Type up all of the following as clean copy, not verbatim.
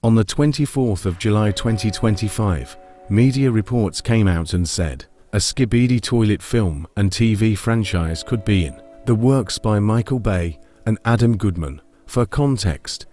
On the 24th of July 2025, media reports came out and said, a Skibidi toilet film and TV franchise could be in the works by Michael Bay and Adam Goodman. For context,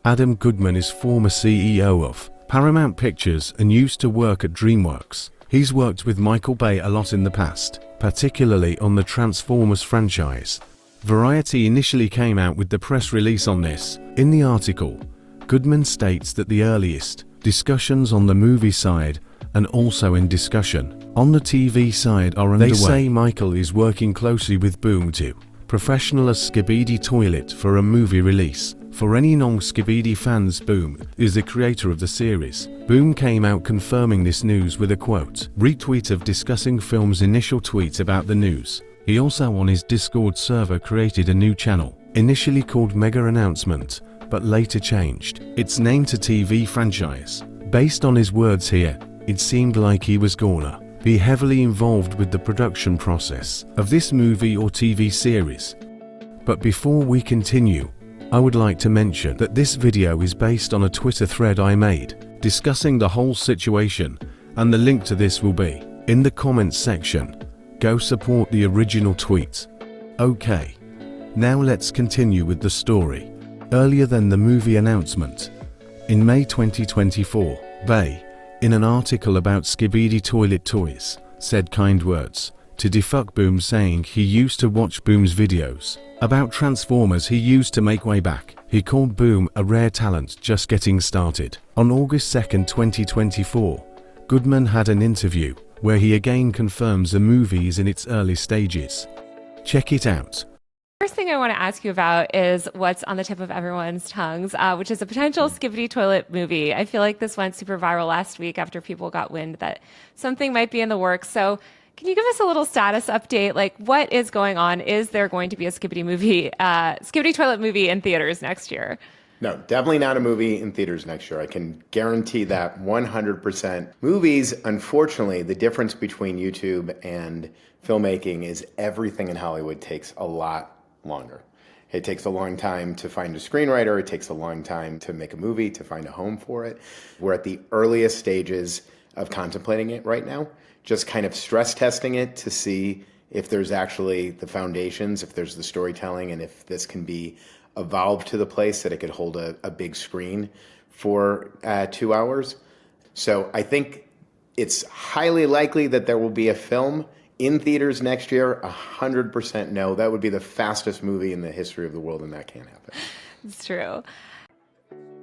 Adam Goodman is former CEO of Paramount Pictures and used to work at DreamWorks. He's worked with Michael Bay a lot in the past, particularly on the Transformers franchise. Variety initially came out with the press release on this. In the article, Goodman states that the earliest discussions on the movie side and also in discussion on the TV side are underway. They say Michael is working closely with Boom to professional a Skibidi toilet for a movie release. For any non-Skibidi fans, Boom is the creator of the series. Boom came out confirming this news with a quote retweet of discussing film's initial tweet about the news. He also on his Discord server created a new channel, initially called Mega Announcement, but later changed its name to TV franchise. Based on his words here, it seemed like he was gonna be heavily involved with the production process of this movie or TV series. But before we continue, I would like to mention that this video is based on a Twitter thread I made discussing the whole situation, and the link to this will be in the comments section. Go support the original tweet. Okay, now let's continue with the story. Earlier than the movie announcement, in May 2024, Bay, in an article about Skibidi toilet toys, said kind words to defuck Boom, saying he used to watch Boom's videos about Transformers he used to make way back. He called Boom a rare talent just getting started. On August 2nd, 2024, Goodman had an interview where he again confirms the movie is in its early stages. Check it out. First thing I want to ask you about is what's on the tip of everyone's tongues, which is a potential Skibidi toilet movie. I feel like this went super viral last week after people got wind that something might be in the works. So can you give us a little status update? Like, what is going on? Is there going to be a Skibidi movie, Skibidi toilet movie in theaters next year? No, definitely not a movie in theaters next year. I can guarantee that 100%. Movies, unfortunately, the difference between YouTube and filmmaking is everything in Hollywood takes a lot longer. It takes a long time to find a screenwriter. It takes a long time to make a movie, to find a home for it. We're at the earliest stages of contemplating it right now, just kind of stress testing it to see if there's actually the foundations, if there's the storytelling, and if this can be evolved to the place that it could hold a big screen for 2 hours. So I think it's highly likely that there will be a film in theaters next year. 100% no. That would be the fastest movie in the history of the world, and that can't happen. It's true.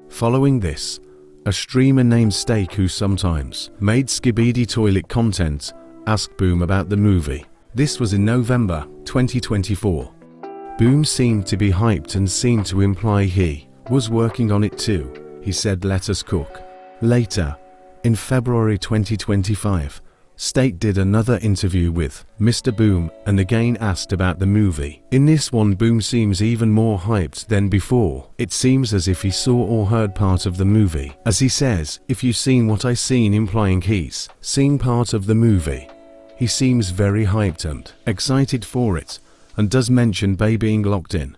Following this, a streamer named Steak, who sometimes made Skibidi toilet content, asked Boom about the movie. This was in November 2024. Boom seemed to be hyped and seemed to imply he was working on it too. He said, "Let us cook." Later, in February 2025, State did another interview with Mr. Boom and again asked about the movie. In this one, Boom seems even more hyped than before. It seems as if he saw or heard part of the movie. As he says, "If you seen what I seen," implying he's seen part of the movie. He seems very hyped and excited for it, and does mention Bay being locked in.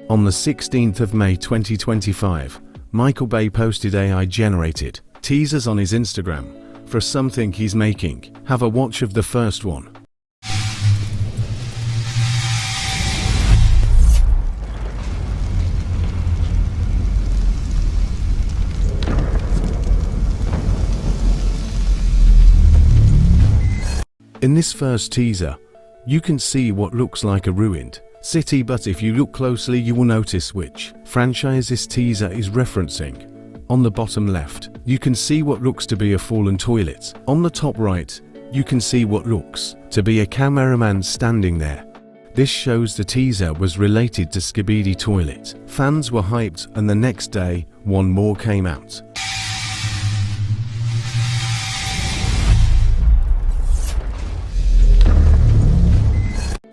On the 16th of May 2025, Michael Bay posted AI-generated teasers on his Instagram for something he's making. Have a watch of the first one. In this first teaser, you can see what looks like a ruined city, but if you look closely you will notice which franchise this teaser is referencing. On the bottom left, you can see what looks to be a fallen toilet. On the top right, you can see what looks to be a cameraman standing there. This shows the teaser was related to Skibidi toilet. Fans were hyped, and the next day, one more came out.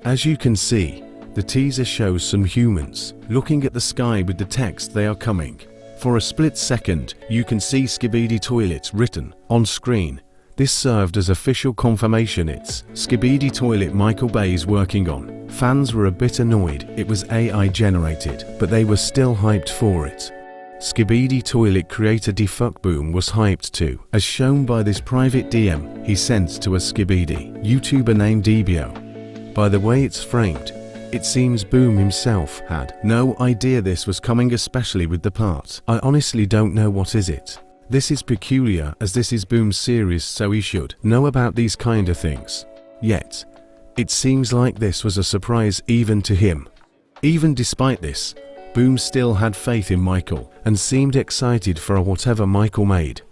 As you can see, the teaser shows some humans looking at the sky with the text "They are coming." For a split second, you can see Skibidi toilet written on screen. This served as official confirmation it's Skibidi toilet Michael Bay is working on. Fans were a bit annoyed it was AI generated, but they were still hyped for it. Skibidi toilet creator Defuck Boom was hyped too, as shown by this private DM he sent to a Skibidi YouTuber named Ebio. By the way it's framed, it seems Boom himself had no idea this was coming, especially with the part "I honestly don't know what is it." This is peculiar as this is Boom's series, so he should know about these kind of things. Yet, it seems like this was a surprise even to him. Even despite this, Boom still had faith in Michael and seemed excited for whatever Michael made.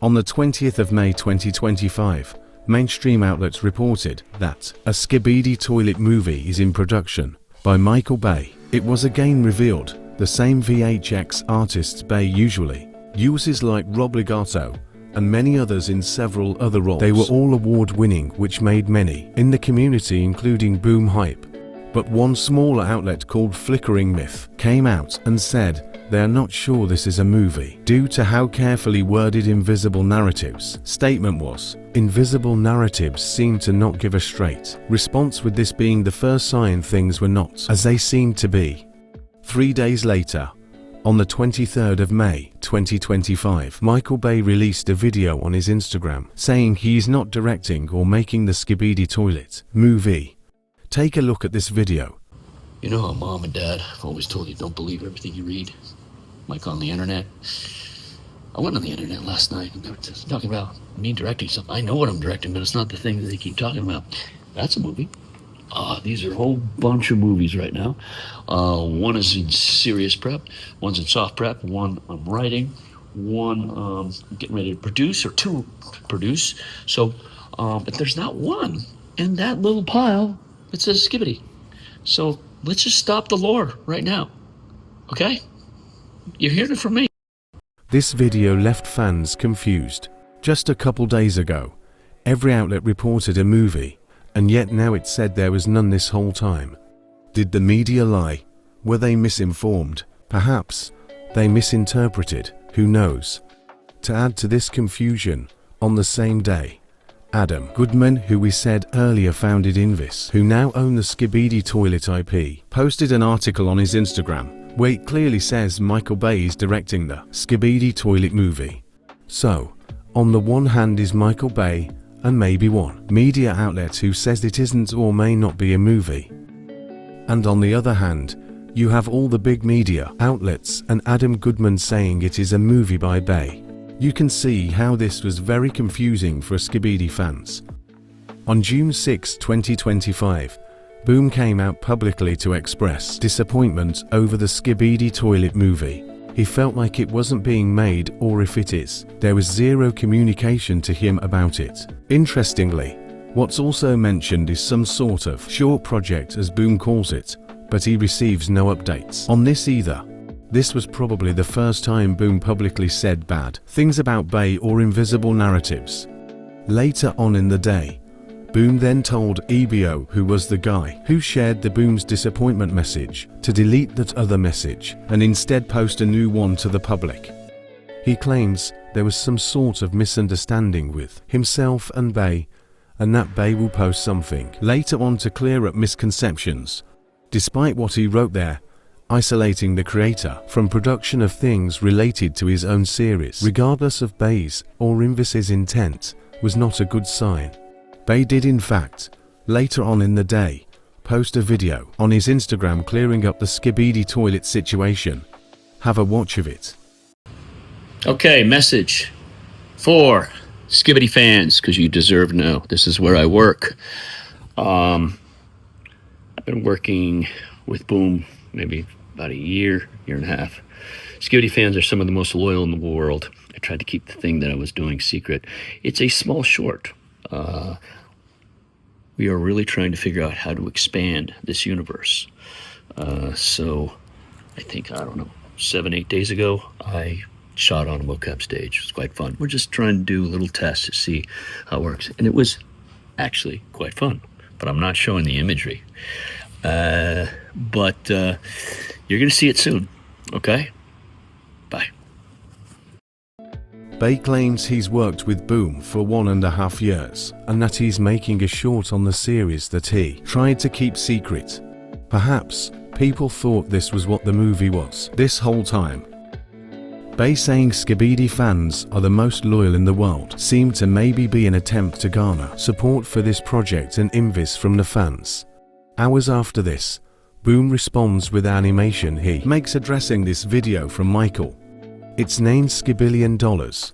On the 20th of May 2025, mainstream outlets reported that a Skibidi toilet movie is in production by Michael Bay. It was again revealed the same VHX artists Bay usually uses, like Rob Legato and many others in several other roles. They were all award-winning, which made many in the community, including Boom, hype. But one smaller outlet called Flickering Myth came out and said they are not sure this is a movie due to how carefully worded Invisible Narratives' statement was. Invisible Narratives seemed to not give a straight response, with this being the first sign things were not as they seemed to be. 3 days later, on the 23rd of May 2025, Michael Bay released a video on his Instagram saying he is not directing or making the Skibidi toilet movie. Take a look at this video. You know how Mom and Dad always told you don't believe everything you read, like on the internet? I went on the internet last night and they were just talking about me directing something. I know what I'm directing, but it's not the thing that they keep talking about. That's a movie. These are a whole bunch of movies right now. One is in serious prep, one's in soft prep, one I'm writing, one I'm getting ready to produce, or two to produce. So, but there's not one in that little pile that says Skibidi. So let's just stop the lore right now, okay? You're hearing it from me. This video left fans confused. Just a couple days ago, every outlet reported a movie, and yet now it said there was none this whole time. Did the media lie? Were they misinformed? Perhaps they misinterpreted, who knows? To add to this confusion, on the same day, Adam Goodman, who we said earlier founded Invis, who now own the Skibidi toilet IP, posted an article on his Instagram where it clearly says Michael Bay is directing the Skibidi toilet movie. So, on the one hand is Michael Bay and maybe one media outlet who says it isn't or may not be a movie. And on the other hand, you have all the big media outlets and Adam Goodman saying it is a movie by Bay. You can see how this was very confusing for Skibidi fans. On June 6, 2025, Boom came out publicly to express disappointment over the Skibidi toilet movie. He felt like it wasn't being made, or if it is, there was zero communication to him about it. Interestingly, what's also mentioned is some sort of short project, as Boom calls it, but he receives no updates on this either. This was probably the first time Boom publicly said bad things about Bay or Invisible Narratives. Later on in the day, Boom then told Ebio, who was the guy who shared the Boom's disappointment message, to delete that other message and instead post a new one to the public. He claims there was some sort of misunderstanding with himself and Bay, and that Bay will post something later on to clear up misconceptions. Despite what he wrote there, isolating the creator from production of things related to his own series, regardless of Bay's or Invis's intent, was not a good sign. Bay did in fact, later on in the day, post a video on his Instagram clearing up the Skibidi toilet situation. Have a watch of it. Okay, message for Skibidi fans, because you deserve to know. This is where I work. I've been working with Boom maybe about a year and a half. Skibidi fans are some of the most loyal in the world. I tried to keep the thing that I was doing secret. It's a small short. We are really trying to figure out how to expand this universe. So I think, 7-8 days ago, I shot on a mocap stage. It was quite fun. We're just trying to do a little test to see how it works. And it was actually quite fun, but I'm not showing the imagery. But you're going to see it soon, okay? Bye. Bay claims he's worked with Boom for 1.5 years, and that he's making a short on the series that he tried to keep secret. Perhaps people thought this was what the movie was this whole time. Bay saying Skibidi fans are the most loyal in the world seemed to maybe be an attempt to garner support for this project and invis from the fans. Hours after this, Boom responds with animation he makes addressing this video from Michael. It's named $Skibillion.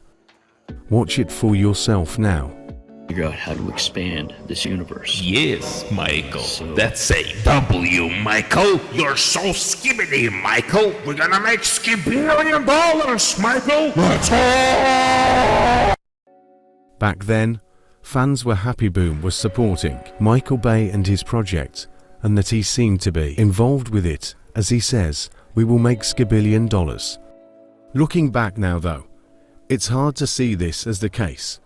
Watch it for yourself now. Figure out how to expand this universe. Yes, Michael. That's a W, Michael. You're so skibbity, Michael. We're gonna make $Skibillion, Michael. Let's go! Back then, fans were happy Boom was supporting Michael Bay and his project, and that he seemed to be involved with it, as he says, "We will make $Skibillion." Looking back now though, it's hard to see this as the case.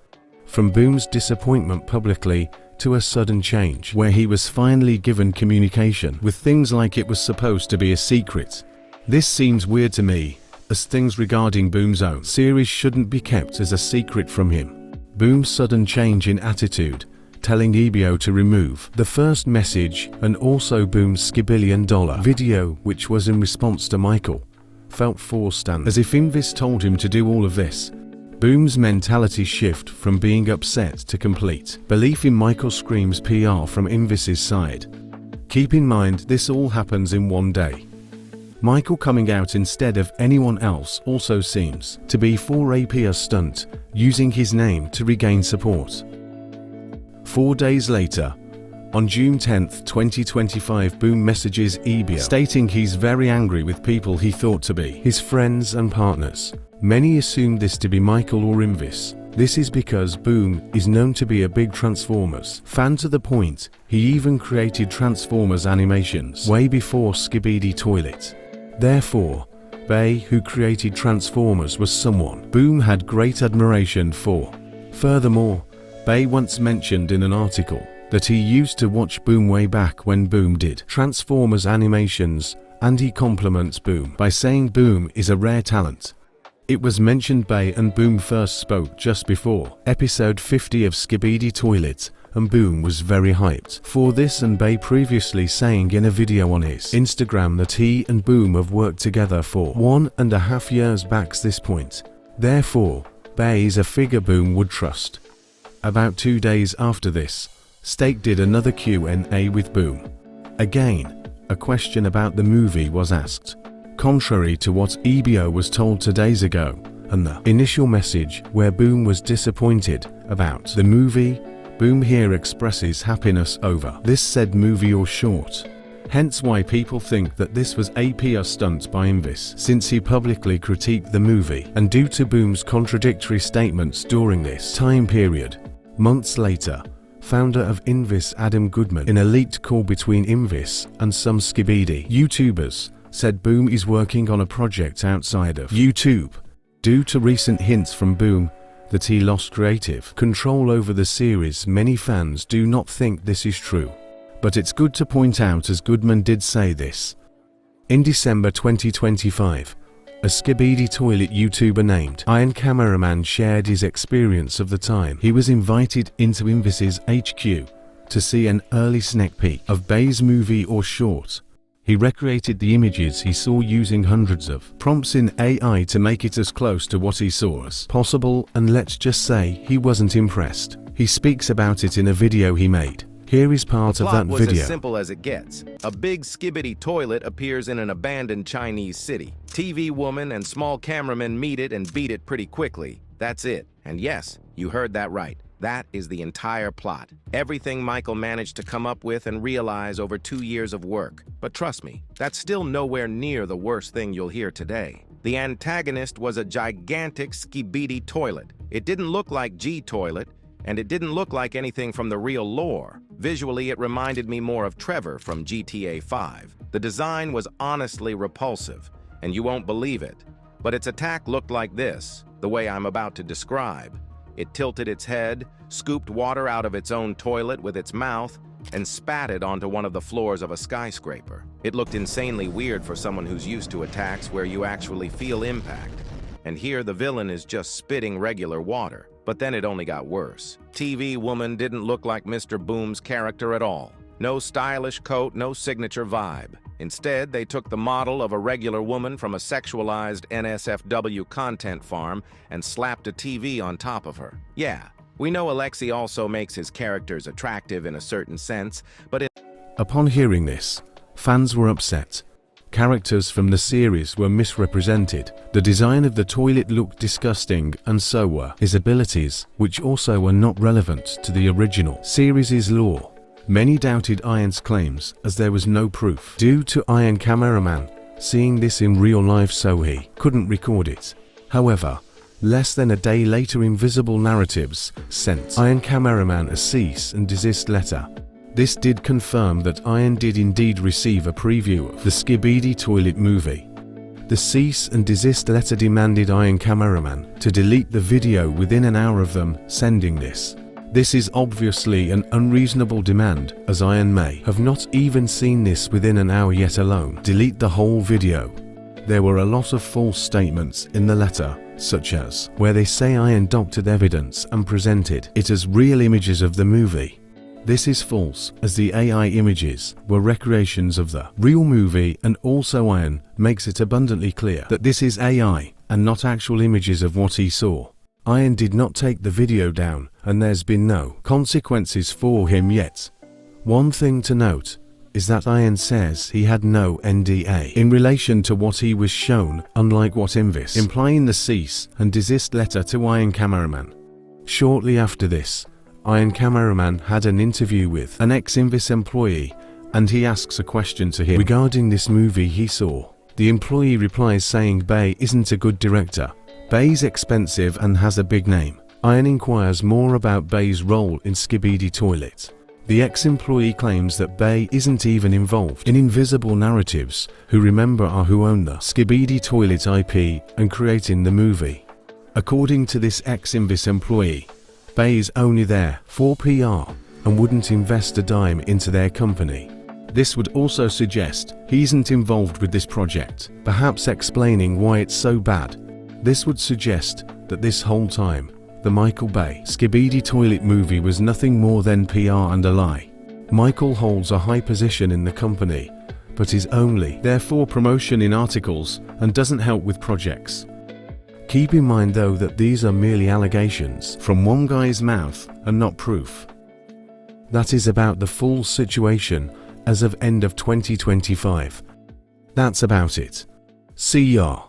From Boom's disappointment publicly to a sudden change where he was finally given communication with things like it was supposed to be a secret. This seems weird to me, as things regarding Boom's own series shouldn't be kept as a secret from him. Boom's sudden change in attitude, telling EBO to remove the first message, and also Boom's $Skibillion video, which was in response to Michael, felt forced and as if Invis told him to do all of this. Boom's mentality shift from being upset to complete belief in Michael screams PR from Invis's side. Keep in mind this all happens in one day. Michael coming out instead of anyone else also seems to be for a PR stunt, using his name to regain support. 4 days later, on June 10th, 2025, Boom messages EBO stating he's very angry with people he thought to be his friends and partners. Many assumed this to be Michael or Invis. This is because Boom is known to be a big Transformers fan, to the point he even created Transformers animations way before Skibidi Toilet. Therefore, Bay, who created Transformers, was someone Boom had great admiration for. Furthermore, Bay once mentioned in an article that he used to watch Boom way back when Boom did Transformers animations, and he compliments Boom by saying Boom is a rare talent. It was mentioned Bay and Boom first spoke just before episode 50 of Skibidi Toilet, and Boom was very hyped for this, and Bay previously saying in a video on his Instagram that he and Boom have worked together for 1.5 years back this point. Therefore, Bay is a figure Boom would trust. About 2 days after this, Stake did another Q&A with Boom. Again, a question about the movie was asked. Contrary to what EBO was told 2 days ago, and the initial message where Boom was disappointed about the movie, Boom here expresses happiness over this said movie or short. Hence why people think that this was a PR stunt by Invis, since he publicly critiqued the movie, and due to Boom's contradictory statements during this time period. Months later, founder of Invis Adam Goodman, in a leaked call between Invis and some Skibidi YouTubers, said Boom is working on a project outside of YouTube. Due to recent hints from Boom that he lost creative control over the series, many fans do not think this is true. But it's good to point out, as Goodman did say this. In December 2025, a Skibidi Toilet YouTuber named Iron Cameraman shared his experience of the time he was invited into Invis's HQ to see an early sneak peek of Bay's movie or short. He recreated the images he saw using hundreds of prompts in AI to make it as close to what he saw as possible, and let's just say he wasn't impressed. He speaks about it in a video he made. Here is part of that video. As simple as it gets. A big Skibidi toilet appears in an abandoned Chinese city. TV woman and small cameraman meet it and beat it pretty quickly. That's it. And yes, you heard that right. That is the entire plot. Everything Michael managed to come up with and realize over 2 years of work. But trust me, that's still nowhere near the worst thing you'll hear today. The antagonist was a gigantic Skibidi toilet. It didn't look like G-Toilet, and it didn't look like anything from the real lore. Visually, it reminded me more of Trevor from GTA 5. The design was honestly repulsive, and you won't believe it. But its attack looked like this, the way I'm about to describe. It tilted its head, scooped water out of its own toilet with its mouth, and spat it onto one of the floors of a skyscraper. It looked insanely weird for someone who's used to attacks where you actually feel impact. And here the villain is just spitting regular water. But then it only got worse. TV woman didn't look like Mr. Boom's character at all. No stylish coat, no signature vibe. Instead, they took the model of a regular woman from a sexualized NSFW content farm and slapped a TV on top of her. Yeah, we know Alexei also makes his characters attractive in a certain sense, but Upon hearing this, fans were upset. Characters from the series were misrepresented, the design of the toilet looked disgusting, and so were his abilities, which also were not relevant to the original series' lore. Many doubted Iron's claims, as there was no proof due to Iron cameraman seeing this in real life, so he couldn't record it. However, less than a day later, Invisible Narratives sent Iron cameraman a cease and desist letter. This did confirm that Iron did indeed receive a preview of the Skibidi toilet movie. The cease and desist letter demanded Iron cameraman to delete the video within an hour of them sending this. This is obviously an unreasonable demand, as Iron may have not even seen this within an hour, yet alone delete the whole video. There were a lot of false statements in the letter, such as where they say Iron doctored evidence and presented it as real images of the movie. This is false, as the AI images were recreations of the real movie, and also Iron makes it abundantly clear that this is AI and not actual images of what he saw. Iron did not take the video down, and there's been no consequences for him yet. One thing to note is that Iron says he had no NDA in relation to what he was shown, unlike what Invis, implying the cease and desist letter to Iron cameraman. Shortly after this, Iron cameraman had an interview with an ex-Invis employee, and he asks a question to him regarding this movie he saw. The employee replies saying Bay isn't a good director. Bay's expensive and has a big name. Iron inquires more about Bay's role in Skibidi Toilet. The ex-employee claims that Bay isn't even involved in Invisible Narratives, who remember are who own the Skibidi Toilet IP and creating the movie. According to this ex-Invis employee, Bay is only there for PR and wouldn't invest a dime into their company. This would also suggest he isn't involved with this project, perhaps explaining why it's so bad. This would suggest that this whole time, the Michael Bay Skibidi Toilet movie was nothing more than PR and a lie. Michael holds a high position in the company, but is only there for promotion in articles and doesn't help with projects. Keep in mind though that these are merely allegations from one guy's mouth and not proof. That is about the full situation as of end of 2025. That's about it. See ya.